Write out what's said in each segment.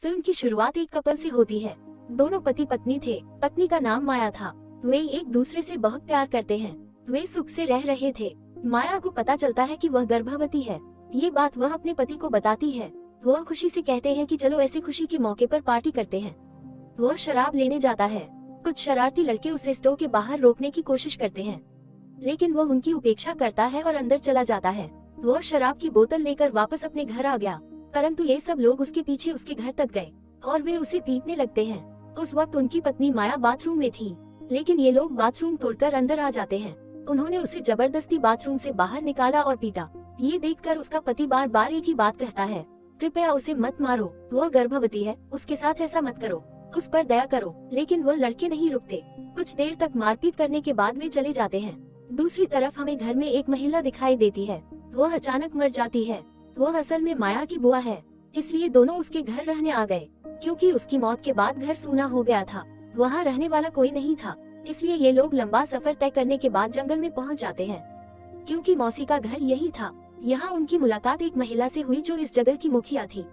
Film की शुरुआत एक कपल से होती है। दोनों पति पत्नी थे। पत्नी का नाम माया था। वे एक दूसरे से बहुत प्यार करते हैं। वे सुख से रह रहे थे। माया को पता चलता है कि वह गर्भवती है। ये बात वह अपने पति को बताती है। वह खुशी से कहते हैं कि चलो ऐसे खुशी के मौके पर पार्टी करते हैं। वह शराब लेने जाता है। कुछ शरारती लड़के उसे स्टोव के बाहर रोकने की कोशिश करते हैं, लेकिन वह उनकी उपेक्षा करता है और अंदर चला जाता है। वह शराब की बोतल लेकर वापस अपने घर आ गया, परंतु ये सब लोग उसके पीछे उसके घर तक गए और वे उसे पीटने लगते हैं। उस वक्त उनकी पत्नी माया बाथरूम में थी, लेकिन ये लोग बाथरूम तोड़कर अंदर आ जाते हैं। उन्होंने उसे जबरदस्ती बाथरूम से बाहर निकाला और पीटा। ये देखकर उसका पति बार बार एक ही बात कहता है, कृपया उसे मत मारो, वह गर्भवती है, उसके साथ ऐसा मत करो, उस पर दया करो। लेकिन वह लड़के नहीं रुकते। कुछ देर तक मारपीट करने के बाद वे चले जाते हैं। दूसरी तरफ हमें घर में एक महिला दिखाई देती है। वह अचानक मर जाती है। वह असल में माया की बुआ है, इसलिए दोनों उसके घर रहने आ गए। क्योंकि उसकी मौत के बाद घर सूना हो गया था, वहाँ रहने वाला कोई नहीं था, इसलिए ये लोग लंबा सफर तय करने के बाद जंगल में पहुँच जाते हैं। क्योंकि मौसी का घर यही था, यहाँ उनकी मुलाकात एक महिला से हुई जो इस जगह की मुखिया थी।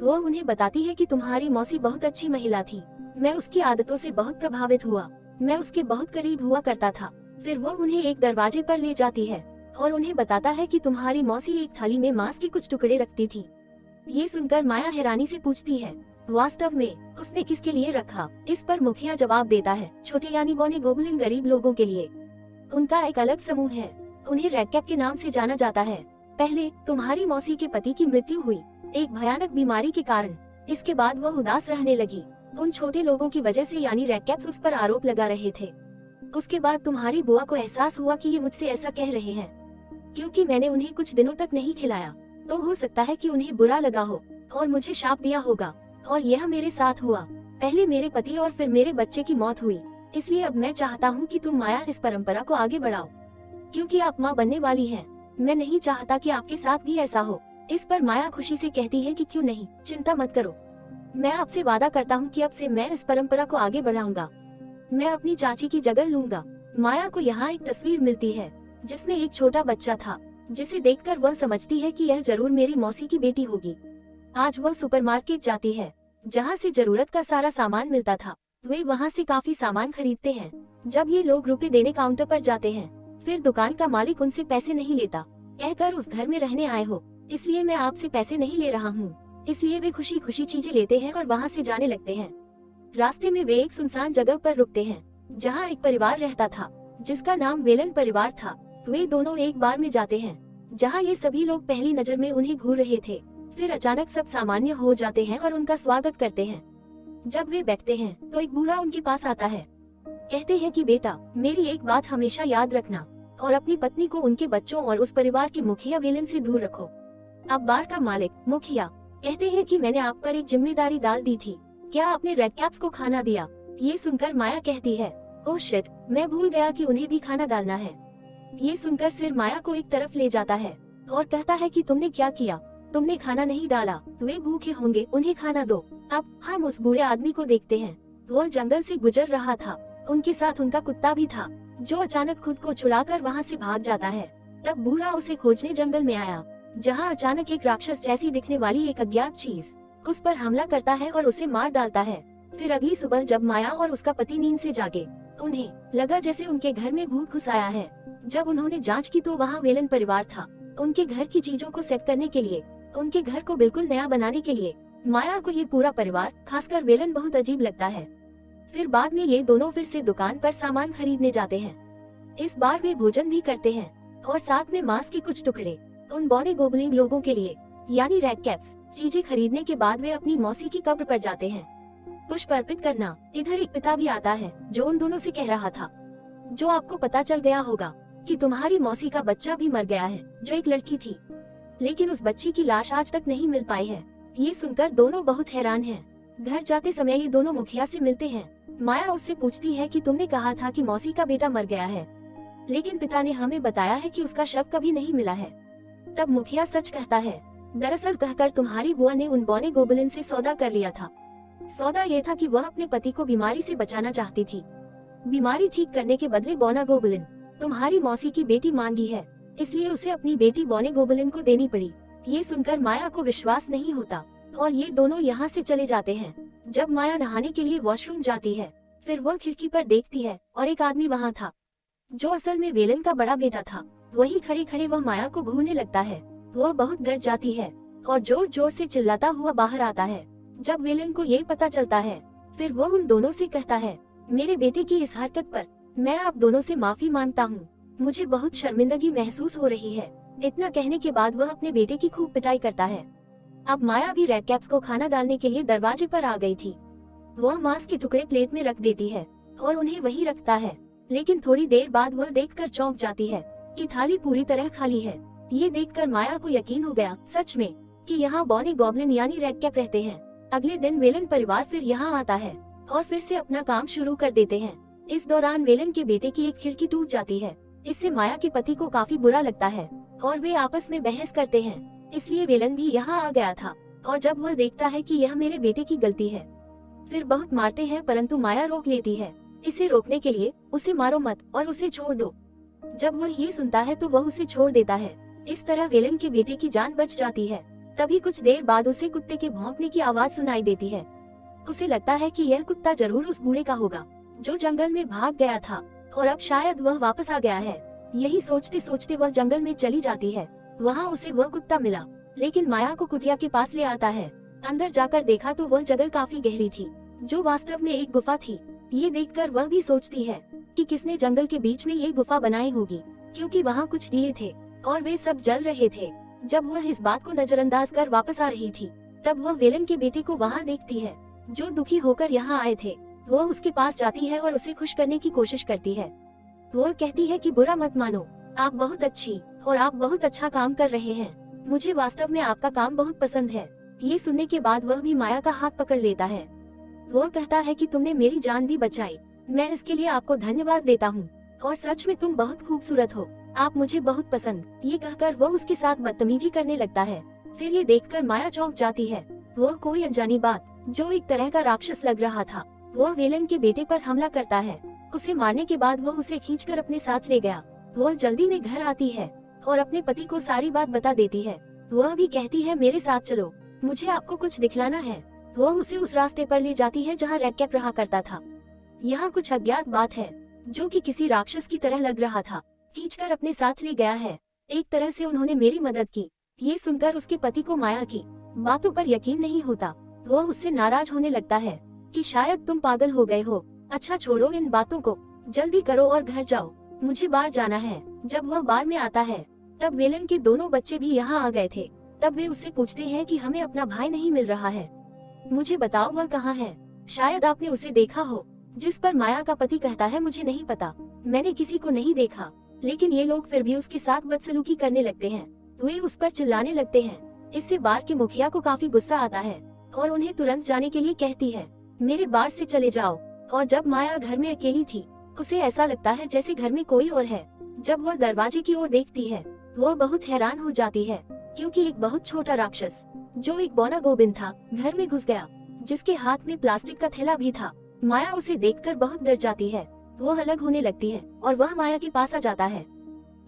वह उन्हें बताती है कि तुम्हारी मौसी बहुत अच्छी महिला थी। मैं उसकी आदतों से बहुत प्रभावित हुआ। मैं उसके बहुत करीब हुआ करता था। फिर वह उन्हें एक दरवाजे पर ले जाती है और उन्हें बताता है कि तुम्हारी मौसी एक थाली में मांस के कुछ टुकड़े रखती थी। ये सुनकर माया हैरानी से पूछती है, वास्तव में उसने किसके लिए रखा? इस पर मुखिया जवाब देता है, छोटे यानी बौने गोबलिन गरीब लोगों के लिए। उनका एक अलग समूह है, उन्हें रेड कैप के नाम से जाना जाता है। पहले तुम्हारी मौसी के पति की मृत्यु हुई एक भयानक बीमारी के कारण। इसके बाद वह उदास रहने लगी। उन छोटे लोगों की वजह से यानी रेड कैप्स उस पर आरोप लगा रहे थे। उसके बाद तुम्हारी बुआ को एहसास हुआ कि ये मुझसे ऐसा कह रहे हैं क्योंकि मैंने उन्हें कुछ दिनों तक नहीं खिलाया। तो हो सकता है कि उन्हें बुरा लगा हो और मुझे शाप दिया होगा, और यह मेरे साथ हुआ। पहले मेरे पति और फिर मेरे बच्चे की मौत हुई। इसलिए अब मैं चाहता हूँ कि तुम माया इस परंपरा को आगे बढ़ाओ, क्योंकि आप माँ बनने वाली हैं। मैं नहीं चाहता कि आपके साथ भी ऐसा हो। इस पर माया खुशी से कहती है कि क्यों नहीं, चिंता मत करो। मैं आपसे वादा करता हूँ कि अब से मैं इस परंपरा को आगे बढ़ाऊंगा। मैं अपनी चाची की जगह लूंगा। माया को यहाँ एक तस्वीर मिलती है जिसमें एक छोटा बच्चा था, जिसे देखकर वह समझती है कि यह जरूर मेरी मौसी की बेटी होगी। आज वह सुपरमार्केट जाती है जहाँ से जरूरत का सारा सामान मिलता था। वे वहाँ से काफी सामान खरीदते हैं। जब ये लोग रुपए देने काउंटर पर जाते हैं, फिर दुकान का मालिक उनसे पैसे नहीं लेता, कहकर उस घर में रहने आए हो, इसलिए मैं आपसे पैसे नहीं ले रहा हूँ। इसलिए वे खुशी खुशी चीजें लेते हैं और वहाँ से जाने लगते हैं। रास्ते में वे एक सुनसान जगह पर रुकते हैं जहाँ एक परिवार रहता था जिसका नाम वेलन परिवार था। वे दोनों एक बार में जाते हैं जहाँ ये सभी लोग पहली नजर में उन्हें घूर रहे थे, फिर अचानक सब सामान्य हो जाते हैं और उनका स्वागत करते हैं। जब वे बैठते हैं तो एक बूढ़ा उनके पास आता है। कहते हैं कि बेटा, मेरी एक बात हमेशा याद रखना और अपनी पत्नी को उनके बच्चों और उस परिवार के मुखिया वेलन से दूर रखो। अब बार का मालिक मुखिया कहते हैं कि मैंने आप पर एक जिम्मेदारी डाल दी थी, क्या आपने रेड कैप्स को खाना दिया? ये सुनकर माया कहती है, ओह शिट, मैं भूल गया कि उन्हें भी खाना डालना है। ये सुनकर सिर माया को एक तरफ ले जाता है और कहता है कि तुमने क्या किया? तुमने खाना नहीं डाला, वे भूखे होंगे, उन्हें खाना दो। अब हम उस बूढ़े आदमी को देखते हैं। वह जंगल से गुजर रहा था। उनके साथ उनका कुत्ता भी था, जो अचानक खुद को छुड़ाकर वहाँ से भाग जाता है। तब बूढ़ा उसे खोजने जंगल में आया, जहाँ अचानक एक राक्षस जैसी दिखने वाली एक अज्ञात चीज उस पर हमला करता है और उसे मार डालता है। फिर अगली सुबह जब माया और उसका पति नींद से जागे, उन्हें लगा जैसे उनके घर में भूत घुस आया है। जब उन्होंने जांच की तो वहाँ वेलन परिवार था। उनके घर की चीजों को सेट करने के लिए, उनके घर को बिल्कुल नया बनाने के लिए माया को ये पूरा परिवार, खासकर वेलन, बहुत अजीब लगता है। फिर बाद में ये दोनों फिर से दुकान पर सामान खरीदने जाते हैं। इस बार वे भोजन भी करते हैं और साथ में मांस के कुछ टुकड़े उन बौने गोबलिन लोगों के लिए यानी रेड कैप्स। चीजें खरीदने के बाद वे अपनी मौसी की कब्र पर जाते हैं पुष्प अर्पित करना। इधर एक पिता भी आता है जो उन दोनों से कह रहा था, जो आपको पता चल गया होगा कि तुम्हारी मौसी का बच्चा भी मर गया है, जो एक लड़की थी, लेकिन उस बच्ची की लाश आज तक नहीं मिल पाई है। ये सुनकर दोनों बहुत हैरान हैं। घर जाते समय ये दोनों मुखिया से मिलते हैं। माया उससे पूछती है कि तुमने कहा था कि मौसी का बेटा मर गया है, लेकिन पिता ने हमें बताया है कि उसका शव कभी नहीं मिला है। तब मुखिया सच कहता है, दरअसल कहकर तुम्हारी बुआ ने उन बौने गोबलिन से सौदा कर लिया था। सौदा ये था कि वह अपने पति को बीमारी से बचाना चाहती थी। बीमारी ठीक करने के बदले बौना गोबलिन तुम्हारी मौसी की बेटी मांगी है, इसलिए उसे अपनी बेटी बौने गोबलिन को देनी पड़ी। ये सुनकर माया को विश्वास नहीं होता। और ये दोनों यहाँ से चले जाते हैं। जब माया नहाने के लिए वॉशरूम जाती है, फिर वह खिड़की पर देखती है और एक आदमी वहाँ था, जो असल में वेलन का बड़ा बेटा था। वही खड़े खड़े वह माया को घूरने लगता है। वह बहुत डर जाती है और जोर जोर से चिल्लाता हुआ बाहर आता है। जब वेलन को ये पता चलता है, फिर वह उन दोनों से कहता है, मेरे बेटे की इस हरकत पर मैं आप दोनों से माफी मांगता हूँ। मुझे बहुत शर्मिंदगी महसूस हो रही है। इतना कहने के बाद वह अपने बेटे की खूब पिटाई करता है। अब माया भी रेड कैप्स को खाना डालने के लिए दरवाजे पर आ गई थी। वह मांस के टुकड़े प्लेट में रख देती है और उन्हें वही रखता है। लेकिन थोड़ी देर बाद वह देखकर चौंक जाती है कि थाली पूरी तरह खाली है। ये देखकर माया को यकीन हो गया सच में कि यहाँ बॉनी गॉब्लिन यानी रेड कैप रहते हैं। अगले दिन वेलन परिवार फिर यहाँ आता है और फिर से अपना काम शुरू कर देते हैं। इस दौरान वेलन के बेटे की एक खिड़की टूट जाती है। इससे माया के पति को काफी बुरा लगता है और वे आपस में बहस करते हैं। इसलिए वेलन भी यहाँ आ गया था और जब वह देखता है कि यह मेरे बेटे की गलती है, फिर बहुत मारते हैं, परंतु माया रोक लेती है। इसे रोकने के लिए उसे मारो मत और उसे छोड़ दो। जब वह ये सुनता है तो वह उसे छोड़ देता है। इस तरह वेलन के बेटे की जान बच जाती है। तभी कुछ देर बाद उसे कुत्ते के भौंकने की आवाज सुनाई देती है। उसे लगता है कि यह कुत्ता जरूर उस बूढ़े का होगा जो जंगल में भाग गया था और अब शायद वह वापस आ गया है। यही सोचते सोचते वह जंगल में चली जाती है। वहाँ उसे वह कुत्ता मिला, लेकिन माया को कुटिया के पास ले आता है। अंदर जाकर देखा तो वह जगह काफी गहरी थी, जो वास्तव में एक गुफा थी। ये देखकर वह भी सोचती है कि किसने जंगल के बीच में ये गुफा बनाई होगी, क्योंकि वहाँ कुछ दिए थे और वे सब जल रहे थे। जब वह इस बात को नजरअंदाज कर वापस आ रही थी, तब वह वेलन के बेटे को वहाँ देखती है, जो दुखी होकर यहाँ आए थे। वह उसके पास जाती है और उसे खुश करने की कोशिश करती है। वह कहती है कि बुरा मत मानो, आप बहुत अच्छी और आप बहुत अच्छा काम कर रहे हैं। मुझे वास्तव में आपका काम बहुत पसंद है। ये सुनने के बाद वह भी माया का हाथ पकड़ लेता है। वह कहता है कि तुमने मेरी जान भी बचाई, मैं इसके लिए आपको धन्यवाद देता हूँ और सच में तुम बहुत खूबसूरत हो, आप मुझे बहुत पसंद। ये कहकर वह उसके साथ बदतमीजी करने लगता है। फिर ये देखकर माया चौंक जाती है। वह कोई अनजानी बात, जो एक तरह का राक्षस लग रहा था, वह वेलन के बेटे पर हमला करता है। उसे मारने के बाद वह उसे खींचकर अपने साथ ले गया। वह जल्दी में घर आती है और अपने पति को सारी बात बता देती है। वह भी कहती है मेरे साथ चलो, मुझे आपको कुछ दिखलाना है। वह उसे उस रास्ते पर ले जाती है जहाँ रेड कैप रहा करता था। यहाँ कुछ अज्ञात बात है जो कि किसी राक्षस की तरह लग रहा था, खींचकर अपने साथ ले गया है। एक तरह से उन्होंने मेरी मदद की। ये सुनकर उसके पति को माया की बातों पर यकीन नहीं होता। वह उससे नाराज होने लगता है कि शायद तुम पागल हो गए हो। अच्छा छोड़ो इन बातों को, जल्दी करो और घर जाओ, मुझे बाहर जाना है। जब वह बार में आता है, तब वेलन के दोनों बच्चे भी यहाँ आ गए थे। तब वे उससे पूछते हैं कि हमें अपना भाई नहीं मिल रहा है, मुझे बताओ वह कहाँ है। शायद आपने उसे देखा हो। जिस पर माया का पति कहता है मुझे नहीं पता, मैंने किसी को नहीं देखा। लेकिन ये लोग फिर भी उसके साथ बदसलूकी करने लगते हैं। वे उस पर चिल्लाने लगते हैं। इससे बार के मुखिया को काफी गुस्सा आता है और उन्हें तुरंत जाने के लिए कहती है, मेरे बार से चले जाओ। और जब माया घर में अकेली थी, उसे ऐसा लगता है जैसे घर में कोई और है। जब वह दरवाजे की ओर देखती है, वह बहुत हैरान हो जाती है, क्योंकि एक बहुत छोटा राक्षस जो एक बौना गोबिंद था घर में घुस गया, जिसके हाथ में प्लास्टिक का थैला भी था। माया उसे देखकर बहुत डर जाती है। वह अलग होने लगती है और वह माया के पास आ जाता है।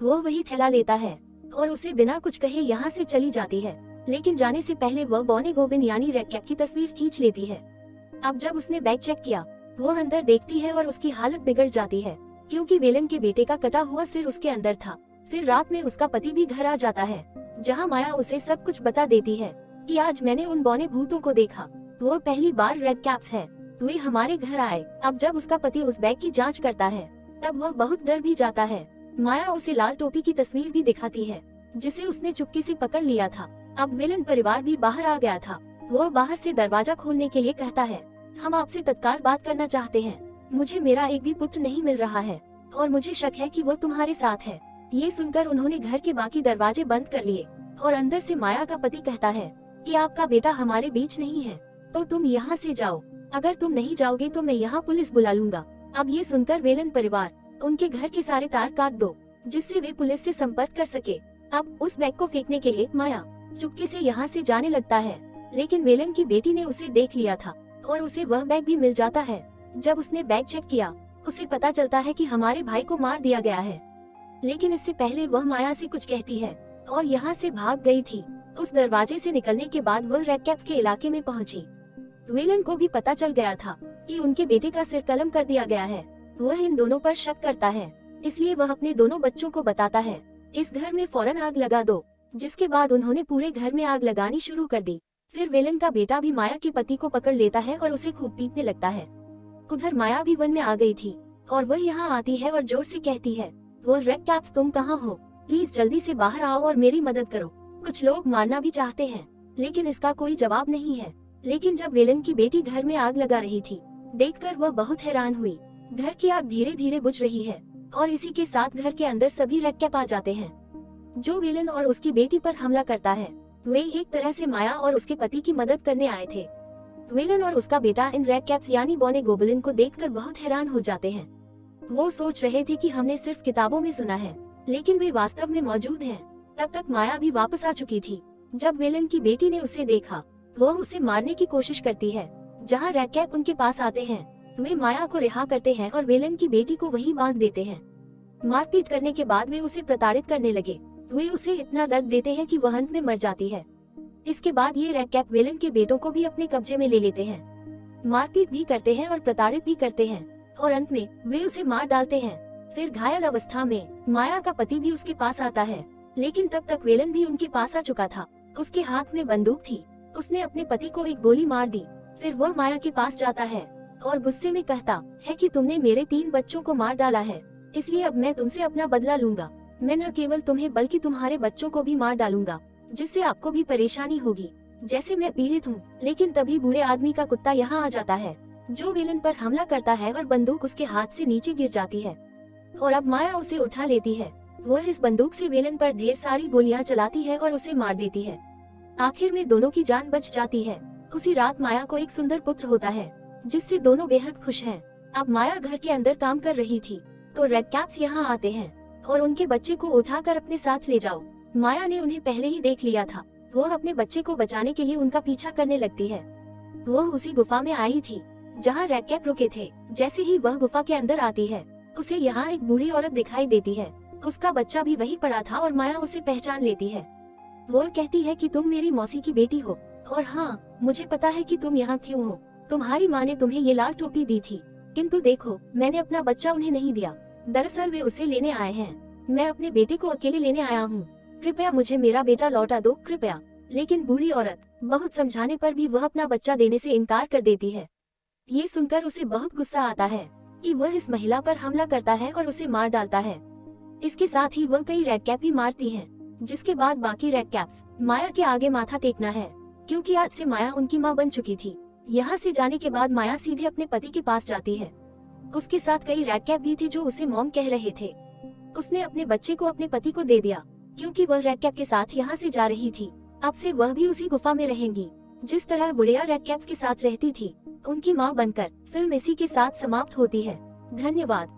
वह वही थैला लेता है और उसे बिना कुछ कहे यहाँ से चली जाती है। लेकिन जाने से पहले वह बौने गोबिंद यानी रेड कैप की तस्वीर खींच लेती है। अब जब उसने बैग चेक किया, वह अंदर देखती है और उसकी हालत बिगड़ जाती है, क्योंकि वेलन के बेटे का कटा हुआ सिर उसके अंदर था। फिर रात में उसका पति भी घर आ जाता है, जहाँ माया उसे सब कुछ बता देती है कि आज मैंने उन बौने भूतों को देखा। वह पहली बार रेड कैप्स है, वे हमारे घर आए। अब जब उसका पति उस बैग की जांच करता है, तब वह बहुत डर भी जाता है। माया उसे लाल टोपी की तस्वीर भी दिखाती है, जिसे उसने चुपके से पकड़ लिया था। अब वेलन परिवार भी बाहर आ गया था। वह बाहर से दरवाजा खोलने के लिए कहता है, हम आपसे तत्काल बात करना चाहते हैं। मुझे मेरा एक भी पुत्र नहीं मिल रहा है और मुझे शक है कि वह तुम्हारे साथ है। ये सुनकर उन्होंने घर के बाकी दरवाजे बंद कर लिए और अंदर से माया का पति कहता है कि आपका बेटा हमारे बीच नहीं है, तो तुम यहाँ से जाओ। अगर तुम नहीं जाओगे तो मैं यहाँ पुलिस बुला लूंगा। अब ये सुनकर वेलन परिवार, उनके घर के सारे तार काट दो, जिससे वे पुलिस से संपर्क कर सके। अब उस बैग को फेंकने के लिए माया चुपके से यहाँ से जाने लगता है, लेकिन वेलन की बेटी ने उसे देख लिया था और उसे वह बैग भी मिल जाता है। जब उसने बैग चेक किया, उसे पता चलता है कि हमारे भाई को मार दिया गया है। लेकिन इससे पहले वह माया से कुछ कहती है और यहाँ से भाग गई थी। उस दरवाजे से निकलने के बाद वह रेड कैप्स के इलाके में पहुंची। वेलन को भी पता चल गया था कि उनके बेटे का सिर कलम कर दिया गया है। वह इन दोनों पर शक करता है, इसलिए वह अपने दोनों बच्चों को बताता है, इस घर में फौरन आग लगा दो। जिसके बाद उन्होंने पूरे घर में आग लगानी शुरू कर दी। फिर वेलन का बेटा भी माया के पति को पकड़ लेता है और उसे खूब पीटने लगता है। उधर माया भी वन में आ गई थी और वह यहाँ आती है और जोर से कहती है, वो रेड कैप्स तुम कहाँ हो? प्लीज जल्दी से बाहर आओ और मेरी मदद करो। कुछ लोग मारना भी चाहते हैं, लेकिन इसका कोई जवाब नहीं है। लेकिन जब वेलन की बेटी घर में आग लगा रही थी, देखकर वह बहुत हैरान हुई। घर की आग धीरे धीरे बुझ रही है और इसी के साथ घर के अंदर सभी रेड कैप आ जाते हैं, जो वेलन और उसकी बेटी पर हमला करता है। वे एक तरह से माया और उसके पति की मदद करने आए थे। वेलन और उसका बेटा इन रेड कैप्स यानी बॉने गोबलिन को देखकर बहुत हैरान हो जाते हैं। वो सोच रहे थे कि हमने सिर्फ किताबों में सुना है, लेकिन वे वास्तव में मौजूद हैं। तब तक माया भी वापस आ चुकी थी। जब वेलन की बेटी ने उसे देखा, वह उसे मारने की कोशिश करती है। जहाँ रेड कैप उनके पास आते हैं, वे माया को रिहा करते हैं और वेलन की बेटी को वहीं बांध देते हैं। मारपीट करने के बाद वे उसे प्रताड़ित करने लगे। वे उसे इतना दर्द देते हैं कि वह अंत में मर जाती है। इसके बाद ये रेड कैप वेलन के बेटों को भी अपने कब्जे में ले लेते हैं, मारपीट भी करते हैं और प्रताड़ित भी करते हैं और अंत में वे उसे मार डालते हैं। फिर घायल अवस्था में माया का पति भी उसके पास आता है, लेकिन तब तक वेलन भी उनके पास आ चुका था। उसके हाथ में बंदूक थी। उसने अपने पति को एक गोली मार दी। फिर वह माया के पास जाता है और गुस्से में कहता है कि तुमने मेरे 3 बच्चों को मार डाला है, इसलिए अब मैं तुमसे अपना बदला लूंगा। मैं न केवल तुम्हें बल्कि तुम्हारे बच्चों को भी मार डालूंगा, जिससे आपको भी परेशानी होगी, जैसे मैं पीड़ित हूँ। लेकिन तभी बूढ़े आदमी का कुत्ता यहाँ आ जाता है, जो वेलन पर हमला करता है और बंदूक उसके हाथ से नीचे गिर जाती है और अब माया उसे उठा लेती है। वह इस बंदूक से वेलन पर ढेर सारी गोलियां चलाती है और उसे मार देती है। आखिर में दोनों की जान बच जाती है। उसी रात माया को एक सुंदर पुत्र होता है, जिससे दोनों बेहद खुश हैं। अब माया घर के अंदर काम कर रही थी, तो रेड कैप्स यहाँ आते हैं और उनके बच्चे को उठाकर अपने साथ ले जाओ। माया ने उन्हें पहले ही देख लिया था। वह अपने बच्चे को बचाने के लिए उनका पीछा करने लगती है। वह उसी गुफा में आई थी जहाँ रेड कैप रुके थे। जैसे ही वह गुफा के अंदर आती है, उसे यहाँ एक बूढ़ी औरत दिखाई देती है। उसका बच्चा भी वहीं पड़ा था और माया उसे पहचान लेती है। वो कहती है कि तुम मेरी मौसी की बेटी हो और हाँ, मुझे पता है कि तुम यहाँ क्यों हो। तुम्हारी माँ ने तुम्हें ये लाल टोपी दी थी, किंतु देखो, मैंने अपना बच्चा उन्हें नहीं दिया। दरअसल वे उसे लेने आए हैं। मैं अपने बेटे को अकेले लेने आया हूँ। कृपया मुझे मेरा बेटा लौटा दो, कृपया। लेकिन बूढ़ी औरत बहुत समझाने पर भी वह अपना बच्चा देने से इनकार कर देती है। ये सुनकर उसे बहुत गुस्सा आता है कि वह इस महिला पर हमला करता है और उसे मार डालता है। इसके साथ ही वह कई रेड कैप भी मारती है, जिसके बाद बाकी रेड कैप्स माया के आगे माथा टेकना है, क्योंकि आज से माया उनकी माँ बन चुकी थी। यहाँ से जाने के बाद माया सीधे अपने पति के पास जाती है। उसके साथ कई रेड कैप भी थे जो उसे मॉम कह रहे थे। उसने अपने बच्चे को अपने पति को दे दिया, क्योंकि वह रेड कैप के साथ यहाँ से जा रही थी। अब से वह भी उसी गुफा में रहेंगी, जिस तरह बुढ़िया रेड कैप्स के साथ रहती थी, उनकी माँ बनकर। फिल्म इसी के साथ समाप्त होती है। धन्यवाद।